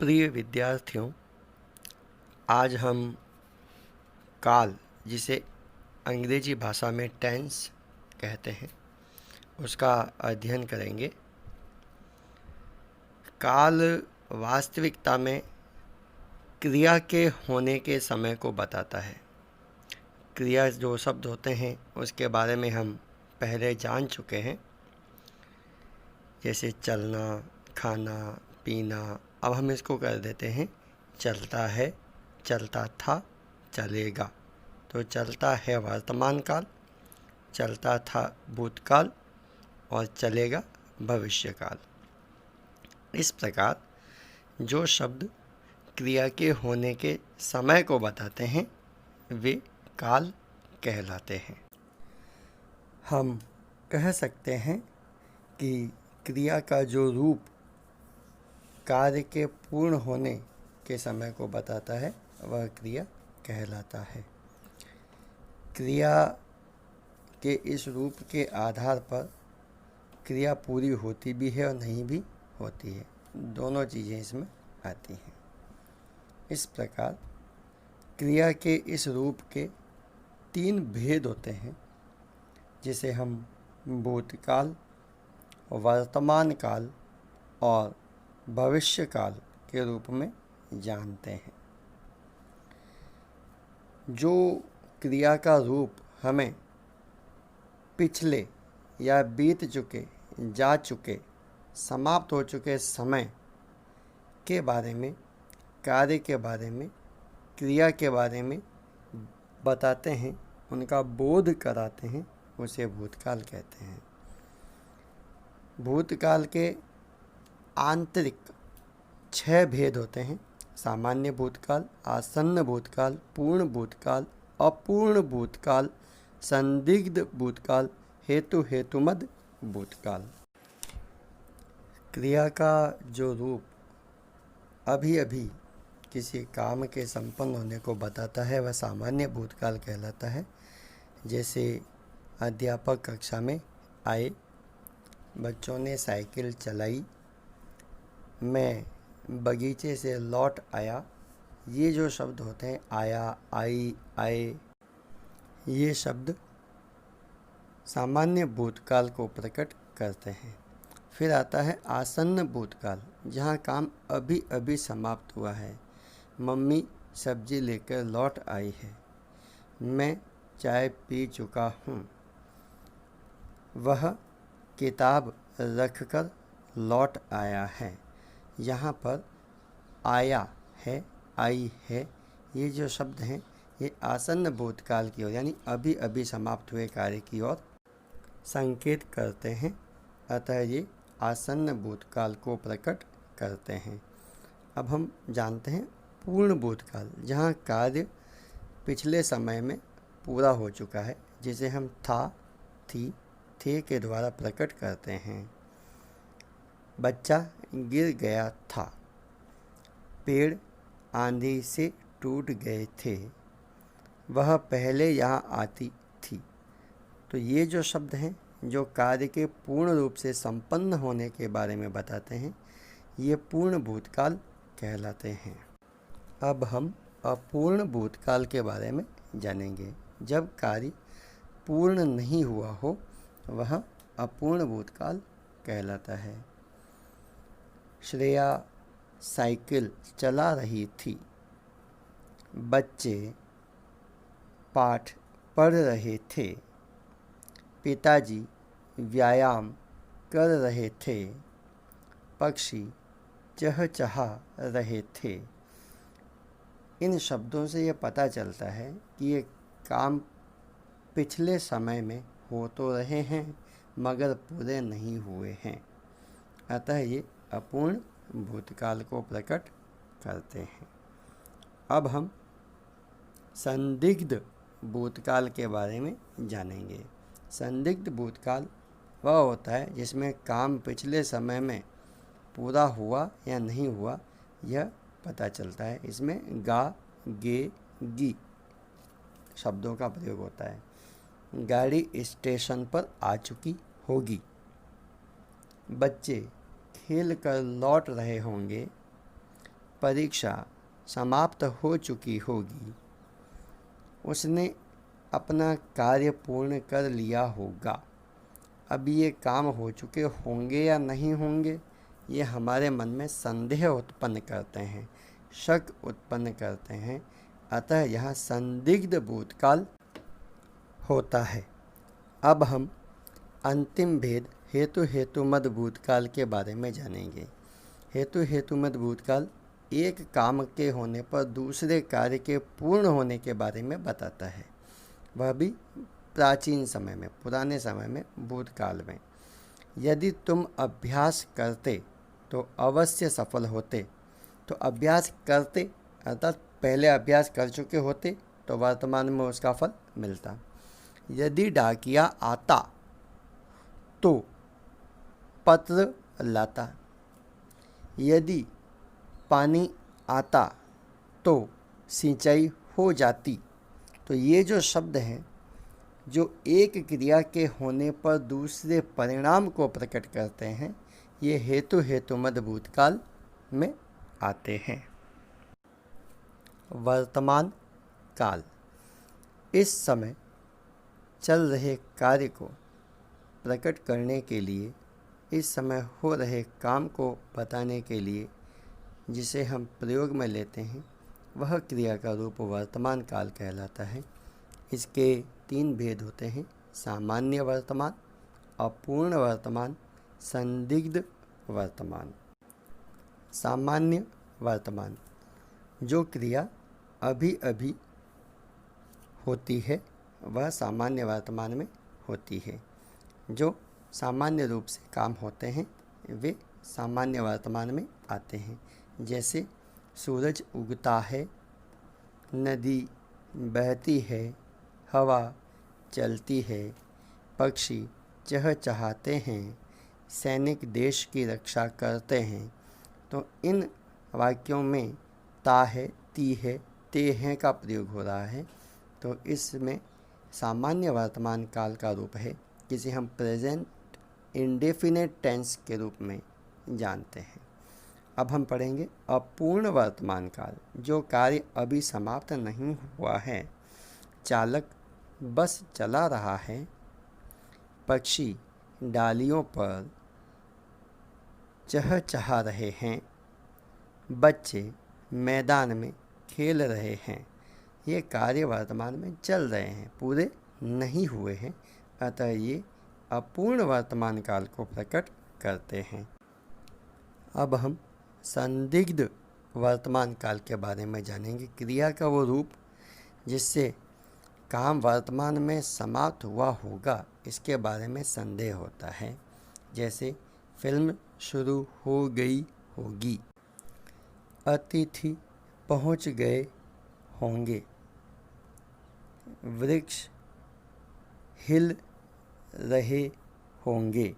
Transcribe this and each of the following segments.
प्रिय विद्यार्थियों, आज हम काल, जिसे अंग्रेजी भाषा में टेंस कहते हैं, उसका अध्ययन करेंगे। काल वास्तविकता में क्रिया के होने के समय को बताता है। क्रिया जो शब्द होते हैं उसके बारे में हम पहले जान चुके हैं, जैसे चलना, खाना, पीना। अब हम इसको कर देते हैं चलता है, चलता था, चलेगा। तो चलता है वर्तमान काल, चलता था भूतकाल और चलेगा भविष्य काल। इस प्रकार जो शब्द क्रिया के होने के समय को बताते हैं वे काल कहलाते हैं। हम कह सकते हैं कि क्रिया का जो रूप कार्य के पूर्ण होने के समय को बताता है वह क्रिया कहलाता है। क्रिया के इस रूप के आधार पर क्रिया पूरी होती भी है और नहीं भी होती है, दोनों चीज़ें इसमें आती हैं। इस प्रकार क्रिया के इस रूप के 3 भेद होते हैं, जिसे हम भूतकाल, वर्तमान काल और भविष्य काल के रूप में जानते हैं। जो क्रिया का रूप हमें पिछले या बीत चुके, जा चुके, समाप्त हो चुके समय के बारे में, कार्य के बारे में, क्रिया के बारे में बताते हैं, उनका बोध कराते हैं, उसे भूतकाल कहते हैं। भूतकाल के आंतरिक 6 भेद होते हैं: सामान्य भूतकाल, आसन्न भूतकाल, पूर्ण भूतकाल, अपूर्ण भूतकाल, संदिग्ध भूतकाल, हेतुमद भूतकाल। क्रिया का जो रूप अभी अभी किसी काम के संपन्न होने को बताता है वह सामान्य भूतकाल कहलाता है। जैसे अध्यापक कक्षा में आए, बच्चों ने साइकिल चलाई, मैं बगीचे से लौट आया। ये जो शब्द होते हैं, आया, आई, आए, ये शब्द सामान्य भूतकाल को प्रकट करते हैं। फिर आता है आसन्न भूतकाल, जहाँ काम अभी अभी समाप्त हुआ है। मम्मी सब्जी लेकर लौट आई है, मैं चाय पी चुका हूँ। वह किताब रखकर लौट आया है। यहाँ पर आया है, आई है, ये जो शब्द हैं ये आसन्न भूतकाल की ओर, यानी अभी अभी समाप्त हुए कार्य की ओर संकेत करते हैं। अतः ये आसन्न भूतकाल को प्रकट करते हैं। अब हम जानते हैं पूर्ण भूतकाल, जहाँ कार्य पिछले समय में पूरा हो चुका है, जिसे हम था, थी, थे के द्वारा प्रकट करते हैं। बच्चा गिर गया था, पेड़ आंधी से टूट गए थे, वह पहले यहाँ आती थी। तो ये जो शब्द हैं जो कार्य के पूर्ण रूप से संपन्न होने के बारे में बताते हैं, ये पूर्ण भूतकाल कहलाते हैं। अब हम अपूर्ण भूतकाल के बारे में जानेंगे। जब कार्य पूर्ण नहीं हुआ हो वह अपूर्ण भूतकाल कहलाता है। श्रेया साइकिल चला रही थी, बच्चे पाठ पढ़ रहे थे, पिताजी व्यायाम कर रहे थे, पक्षी चहचहा रहे थे। इन शब्दों से ये पता चलता है कि ये काम पिछले समय में हो तो रहे हैं मगर पूरे नहीं हुए हैं, अतः ये अपूर्ण भूतकाल को प्रकट करते हैं। अब हम संदिग्ध भूतकाल के बारे में जानेंगे। संदिग्ध भूतकाल वह होता है जिसमें काम पिछले समय में पूरा हुआ या नहीं हुआ यह पता चलता है। इसमें गा, गे, गी शब्दों का प्रयोग होता है। गाड़ी स्टेशन पर आ चुकी होगी, बच्चे खेल कर लौट रहे होंगे, परीक्षा समाप्त हो चुकी होगी, उसने अपना कार्य पूर्ण कर लिया होगा। अब ये काम हो चुके होंगे या नहीं होंगे, ये हमारे मन में संदेह उत्पन्न करते हैं, शक उत्पन्न करते हैं। अतः यह संदिग्ध भूतकाल होता है। अब हम अंतिम भेद हेतुमद भूतकाल के बारे में जानेंगे। हेतुमद भूतकाल एक काम के होने पर दूसरे कार्य के पूर्ण होने के बारे में बताता है, वह भी प्राचीन समय में, पुराने समय में, भूतकाल में। यदि तुम अभ्यास करते तो अवश्य सफल होते। तो अभ्यास करते अर्थात पहले अभ्यास कर चुके होते तो वर्तमान में उसका फल मिलता। यदि डाकिया आता तो पत्र लाता। यदि पानी आता तो सिंचाई हो जाती। तो ये जो शब्द हैं, जो एक क्रिया के होने पर दूसरे परिणाम को प्रकट करते हैं, ये हेतुमद भूतकाल में आते हैं। वर्तमान काल, इस समय चल रहे कार्य को प्रकट करने के लिए, इस समय हो रहे काम को बताने के लिए जिसे हम प्रयोग में लेते हैं, वह क्रिया का रूप वर्तमान काल कहलाता है। इसके 3 भेद होते हैं: सामान्य वर्तमान, अपूर्ण वर्तमान, संदिग्ध वर्तमान। सामान्य वर्तमान, जो क्रिया अभी अभी होती है वह सामान्य वर्तमान में होती है। जो सामान्य रूप से काम होते हैं वे सामान्य वर्तमान में आते हैं। जैसे सूरज उगता है, नदी बहती है, हवा चलती है, पक्षी चहचहाते हैं, सैनिक देश की रक्षा करते हैं। तो इन वाक्यों में ता है, ती है, ते हैं का प्रयोग हो रहा है। तो इसमें सामान्य वर्तमान काल का रूप है, जिसे हम प्रेजेंट इंडेफिनेट टेंस के रूप में जानते हैं। अब हम पढ़ेंगे अपूर्ण वर्तमान काल, जो कार्य अभी समाप्त नहीं हुआ है। चालक बस चला रहा है, पक्षी डालियों पर चहचहा रहे हैं, बच्चे मैदान में खेल रहे हैं। ये कार्य वर्तमान में चल रहे हैं, पूरे नहीं हुए हैं। अतः ये अपूर्ण वर्तमान काल को प्रकट करते हैं। अब हम संदिग्ध वर्तमान काल के बारे में जानेंगे। क्रिया का वो रूप जिससे काम वर्तमान में समाप्त हुआ होगा, इसके बारे में संदेह होता है। जैसे फिल्म शुरू हो गई होगी, अतिथि पहुंच गए होंगे, वृक्ष हिल रहे होंगे।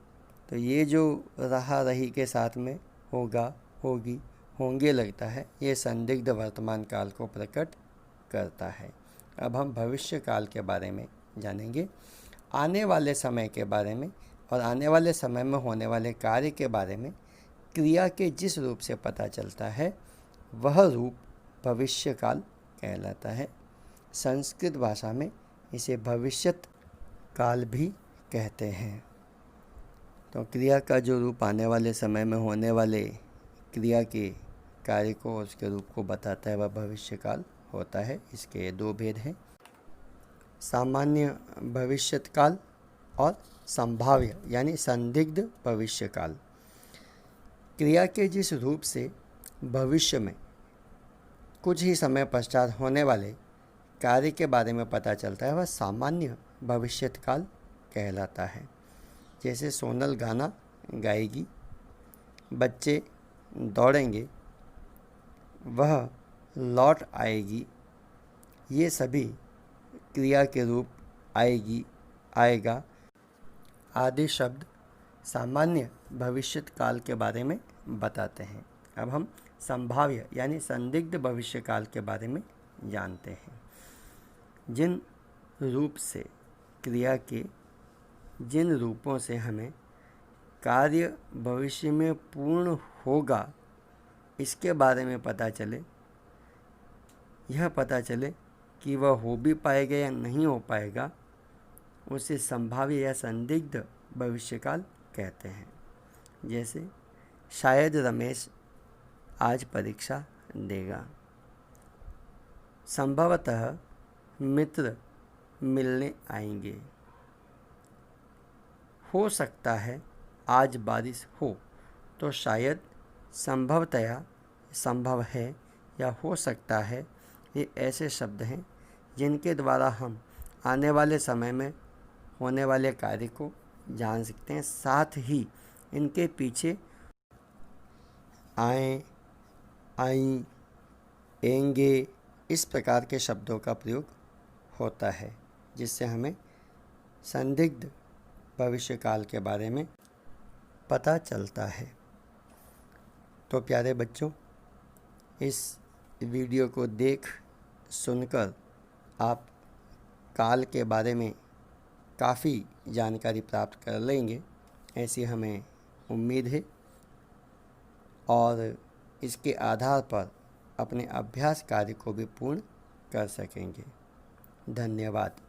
तो ये जो रहा रही के साथ में होगा, होगी, होंगे लगता है, ये संदिग्ध वर्तमान काल को प्रकट करता है। अब हम भविष्य काल के बारे में जानेंगे। आने वाले समय के बारे में और आने वाले समय में होने वाले कार्य के बारे में क्रिया के जिस रूप से पता चलता है, वह रूप भविष्य काल कहलाता है। संस्कृत भाषा में इसे भविष्यत काल भी कहते हैं। तो क्रिया का जो रूप आने वाले समय में होने वाले क्रिया के कार्य को, उसके रूप को बताता है, वह भविष्य काल होता है। इसके 2 भेद हैं, सामान्य भविष्यत काल और संभाव्य यानी संदिग्ध भविष्य काल। क्रिया के जिस रूप से भविष्य में कुछ ही समय पश्चात होने वाले कार्य के बारे में पता चलता है, वह सामान्य भविष्यत काल कहलाता है। जैसे सोनल गाना गाएगी, बच्चे दौड़ेंगे, वह लौट आएगी। ये सभी क्रिया के रूप आएगी, आएगा आदि शब्द सामान्य भविष्यत काल के बारे में बताते हैं। अब हम संभाव्य यानी संदिग्ध भविष्य काल के बारे में जानते हैं। जिन रूप से क्रिया के जिन रूपों से हमें कार्य भविष्य में पूर्ण होगा इसके बारे में यह पता चले कि वह हो भी पाएगा या नहीं हो पाएगा, उसे संभाव्य या संदिग्ध भविष्यकाल कहते हैं। जैसे शायद रमेश आज परीक्षा देगा, संभवतः मित्र मिलने आएंगे, हो सकता है आज बारिश हो। तो शायद, संभवतया, संभव है या हो सकता है, ये ऐसे शब्द हैं जिनके द्वारा हम आने वाले समय में होने वाले कार्य को जान सकते हैं। साथ ही इनके पीछे आए, आई, एंगे इस प्रकार के शब्दों का प्रयोग होता है, जिससे हमें संदिग्ध भविष्यकाल के बारे में पता चलता है। तो प्यारे बच्चों, इस वीडियो को देख सुनकर आप काल के बारे में काफ़ी जानकारी प्राप्त कर लेंगे, ऐसी हमें उम्मीद है, और इसके आधार पर अपने अभ्यास कार्य को भी पूर्ण कर सकेंगे। धन्यवाद।